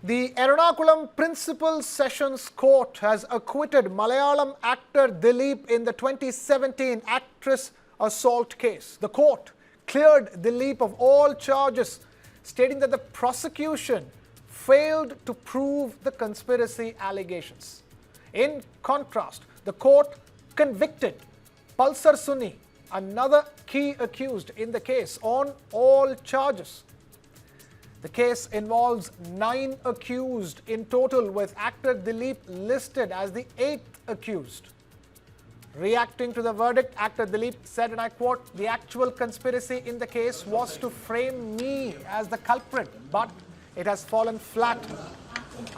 The Ernakulam Principal Sessions Court has acquitted Malayalam actor Dileep in the 2017 actress assault case. The court cleared Dileep of all charges, stating that the prosecution failed to prove the conspiracy allegations. In contrast, the court convicted Pulsar Suni, another key accused in the case, on all charges. The case involves 9 accused in total, with actor Dileep listed as the 8th accused. Reacting to the verdict, actor Dileep said, and I quote, "The actual conspiracy in the case was to frame me as the culprit, but it has fallen flat.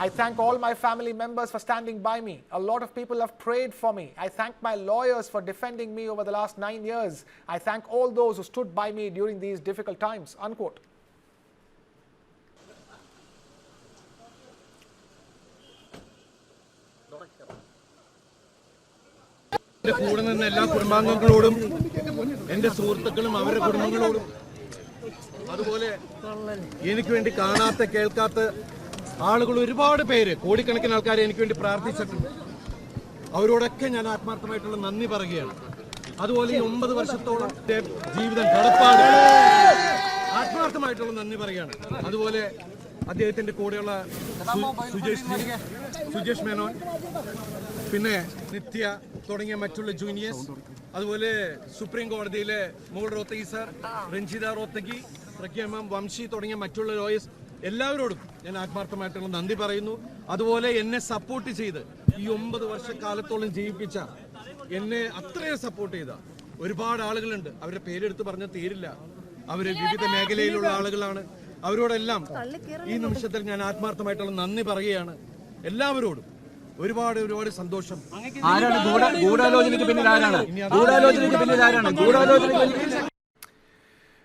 I thank all my family members for standing by me. A lot of people have prayed for me. I thank my lawyers for defending me over the last 9 years. I thank all those who stood by me during these difficult times," unquote. കൂടെ നിന്ന് എല്ലാ കുടുംബാംഗങ്ങളോടും എൻ്റെ സുഹൃത്തുക്കളും അവരുടെ കുടുംബങ്ങളോടും അതുപോലെ എനിക്ക് വേണ്ടി കാണാത്ത കേൾക്കാത്ത ആളുകൾ ഒരുപാട് പേര്, കോടിക്കണക്കിന് ആൾക്കാർ എനിക്ക് വേണ്ടി പ്രാർത്ഥിച്ചിട്ടുണ്ട്. അവരോടൊക്കെ ഞാൻ ആത്മാർത്ഥമായിട്ടുള്ള നന്ദി പറയുകയാണ്. അതുപോലെ ഈ 9 വർഷത്തോളം ജീവിതം കടപ്പാട് ആത്മാർത്ഥമായിട്ടുള്ള നന്ദി പറയുകയാണ്. അതുപോലെ അദ്ദേഹത്തിന്റെ കൂടെയുള്ള സുജേഷ് മേനോൻ, പിന്നെ നിത്യ തുടങ്ങിയ മറ്റുള്ള ജൂനിയേഴ്സ്, അതുപോലെ സുപ്രീം കോടതിയിലെ മോൾ റോത്തഗി സർ, രഞ്ജിത റോത്തഗി, പ്രഖ്യാമം വംശി തുടങ്ങിയ മറ്റുള്ള ലോയേഴ്സ്, എല്ലാവരോടും ഞാൻ ആത്മാർത്ഥമായിട്ടുള്ള നന്ദി പറയുന്നു. അതുപോലെ എന്നെ സപ്പോർട്ട് ചെയ്ത് ഈ 9 വർഷക്കാലത്തോളം ജീവിപ്പിച്ച, എന്നെ അത്രയും സപ്പോർട്ട് ചെയ്ത ഒരുപാട് ആളുകളുണ്ട്. അവരുടെ പേരെടുത്ത് പറഞ്ഞാൽ തീരില്ല. അവര് വിവിധ മേഖലയിലുള്ള ആളുകളാണ്. അവരോടെല്ലാം ഈ നിമിഷത്തിൽ ഞാൻ ആത്മാർത്ഥമായിട്ടുള്ള നന്ദി പറയുകയാണ്. എല്ലാവരോടും ഒരുപാട് സന്തോഷം.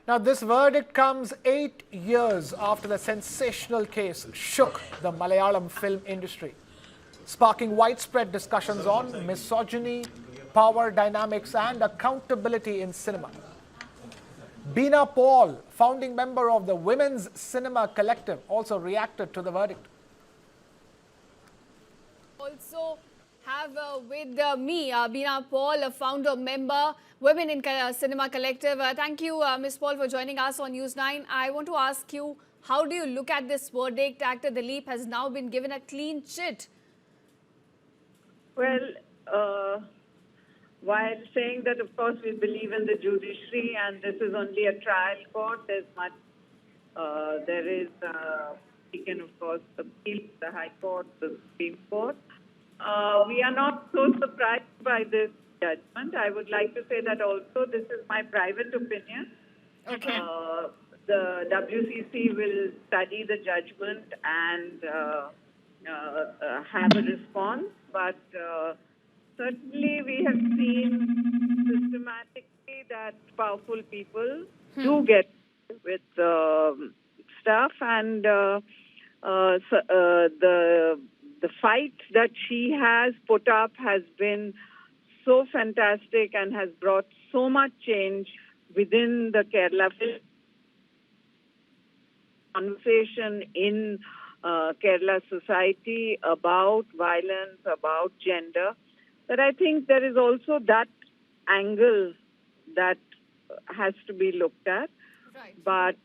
Now, this verdict comes 8 years after the sensational case shook the Malayalam film industry, sparking widespread discussions on misogyny, power dynamics and accountability in cinema. Beena Paul, founding member of the Women's Cinema Collective, also reacted to the verdict. Also have with me Beena Paul, a founder member, Women in Cinema Collective. Thank you, Ms. Paul, for joining us on News9. I want to ask you, how do you look at this verdict? Actor Dileep has now been given a clean chit. Well, while saying that, of course, we believe in the judiciary and this is only a trial court, we can, of course, appeal to the High Court, the Supreme Court. We are not so surprised by this judgment. I would like to say that also this is my private opinion. Okay. The WCC will study the judgment and have a response, but certainly we have seen systematically that powerful people do get with stuff, and the fight that she has put up has been so fantastic and has brought so much change within the Kerala film conversation in Kerala society about violence, about gender, that I think there is also that angle that has to be looked at. Right. But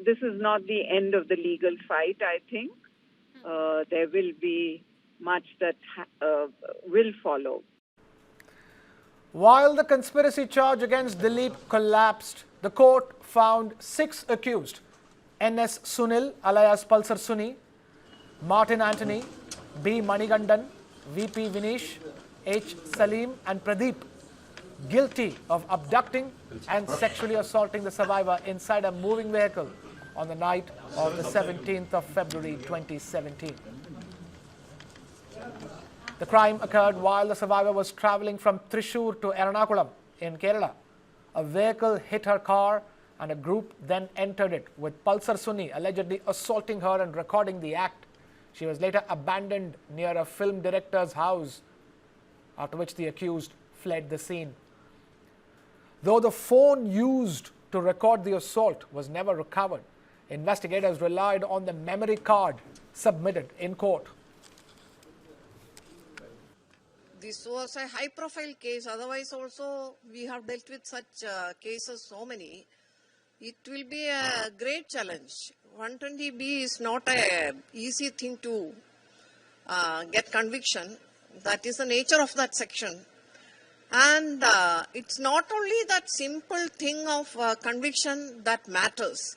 this is not the end of the legal fight, I think. There will be much that will follow. While the conspiracy charge against Dileep collapsed, the court found 6 accused: N.S. Sunil alias Pulsar Suni, Martin Anthony, B. Manigandan, V.P. Vinesh, H. Salim and Pradeep, guilty of abducting and sexually assaulting the survivor inside a moving vehicle on the night of the 17th of February 2017. The crime occurred while the survivor was traveling from Thrissur to Ernakulam in Kerala. A vehicle hit her car and a group then entered it, with Pulsar Suni allegedly assaulting her and recording the act. She was later abandoned near a film director's house, after which the accused fled the scene. Though the phone used to record the assault was never recovered, Investigators relied on the memory card submitted in court. This was a high-profile case. Otherwise, also we have dealt with such cases, so many. It will be a great challenge. 120B is not a easy thing to get conviction. That is the nature of that section. And it's not only that simple thing of conviction that matters.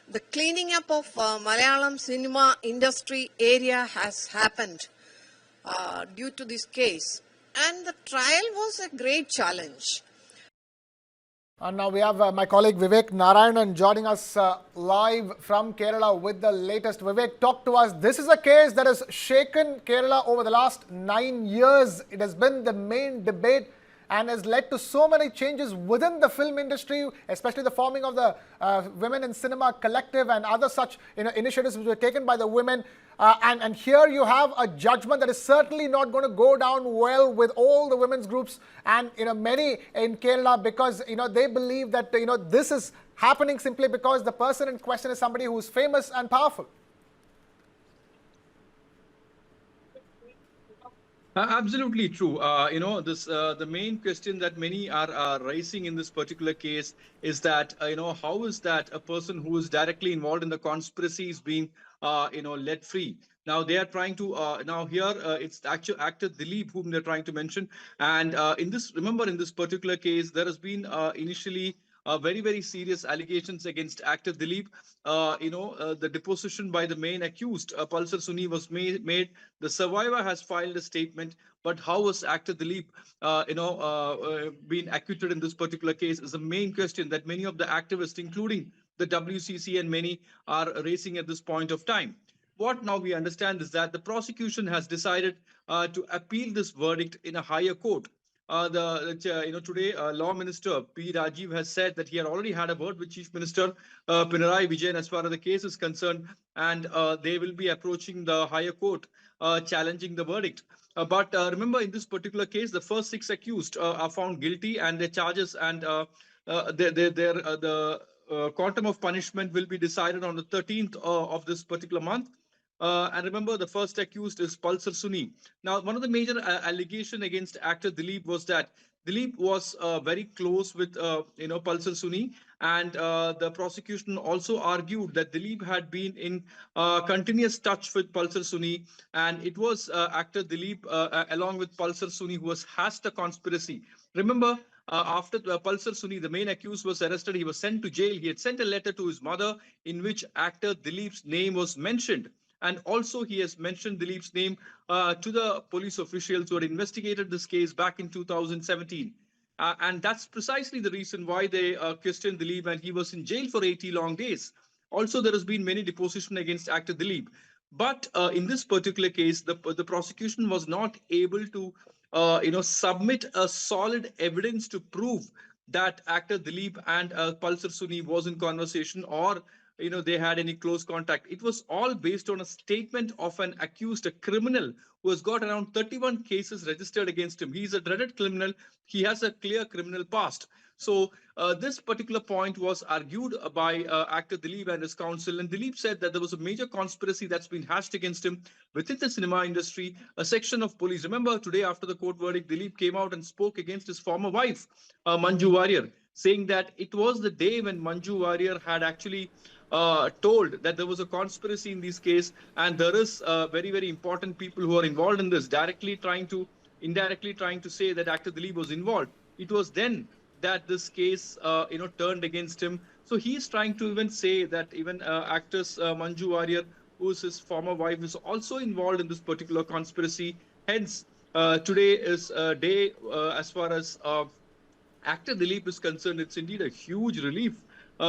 The cleaning up of Malayalam cinema industry area has happened due to this case. And the trial was a great challenge. And now we have my colleague Vivek Narayanan joining us live from Kerala with the latest. Vivek, talk to us. This is a case that has shaken Kerala over the last 9 years. It has been the main debate and has led to so many changes within the film industry, especially the forming of the Women in Cinema Collective and other such initiatives which were taken by the women. And here you have a judgment that is certainly not going to go down well with all the women's groups and many in Kerala, because they believe that this is happening simply because the person in question is somebody who is famous and powerful. Absolutely true. The main question that many are raising in this particular case is that, how is that a person who is directly involved in the conspiracy is being, let free? Now they are trying to, it's the actual actor Dileep whom they're trying to mention. And in this particular case, there has been initially very, very serious allegations against actor Dileep. The deposition by the main accused, Pulsar Suni, was made. The survivor has filed a statement. But how was actor Dileep, being acquitted in this particular case is the main question that many of the activists, including the WCC and many, are raising at this point of time. What now we understand is that the prosecution has decided to appeal this verdict in a higher court. Today, Law Minister P. Rajiv has said that he had already had a word with Chief Minister Pinarayi Vijayan as far as the case is concerned, and they will be approaching the higher court, challenging the verdict. But remember, in this particular case, the first 6 accused are found guilty, and their charges and the quantum of punishment will be decided on the 13th of this particular month. And remember, the first accused is Pulsar Suni. Now, one of the major allegations against actor Dileep was that Dileep was very close with, Pulsar Suni. And the prosecution also argued that Dileep had been in continuous touch with Pulsar Suni. And it was actor Dileep, along with Pulsar Suni, who was hatched the conspiracy. Remember, after Pulsar Suni, the main accused, was arrested, he was sent to jail. He had sent a letter to his mother in which actor Dileep's name was mentioned. And also he has mentioned Dileep's name to the police officials who had investigated this case back in 2017. And that's precisely the reason why they questioned Dileep, and he was in jail for 80 long days. Also, there has been many depositions against actor Dileep. But in this particular case, the prosecution was not able to submit a solid evidence to prove that actor Dileep and Pulsar Suni was in conversation, or they had any close contact. It was all based on a statement of an accused, a criminal who has got around 31 cases registered against him. He's a dreaded criminal. He has a clear criminal past. So this particular point was argued by actor Dileep and his counsel. And Dileep said that there was a major conspiracy that's been hatched against him within the cinema industry, a section of police. Remember, today after the court verdict, Dileep came out and spoke against his former wife, Manju Warrier, saying that it was the day when Manju Warrior had actually told that there was a conspiracy in this case, and there is very, very important people who are involved in this, indirectly trying to say that actor Dileep was involved. It was then that this case, turned against him. So he's trying to even say that even actress Manju Warrior, who's his former wife, is also involved in this particular conspiracy. Hence, today is a day as far as actor Dileep is concerned. It's indeed a huge relief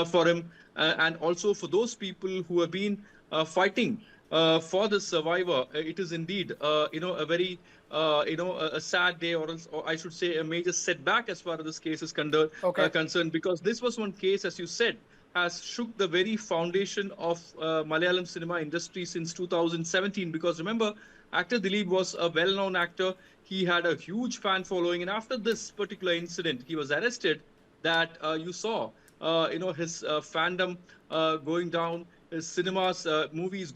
for him, and also for those people who have been fighting for the survivor. It is indeed, a very, a sad day, or I should say a major setback as far as this case is concerned, because this was one case, as you said, has shook the very foundation of Malayalam cinema industry since 2017. Because remember, actor Dileep was a well-known actor. He had a huge fan following, and after this particular incident, he was arrested. That you saw, his fandom going down. his cinemas, movies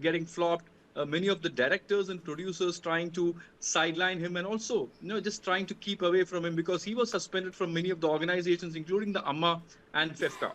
getting flopped. Many of the directors and producers trying to sideline him, and also just trying to keep away from him, because he was suspended from many of the organizations, including the Amma and FEFCA.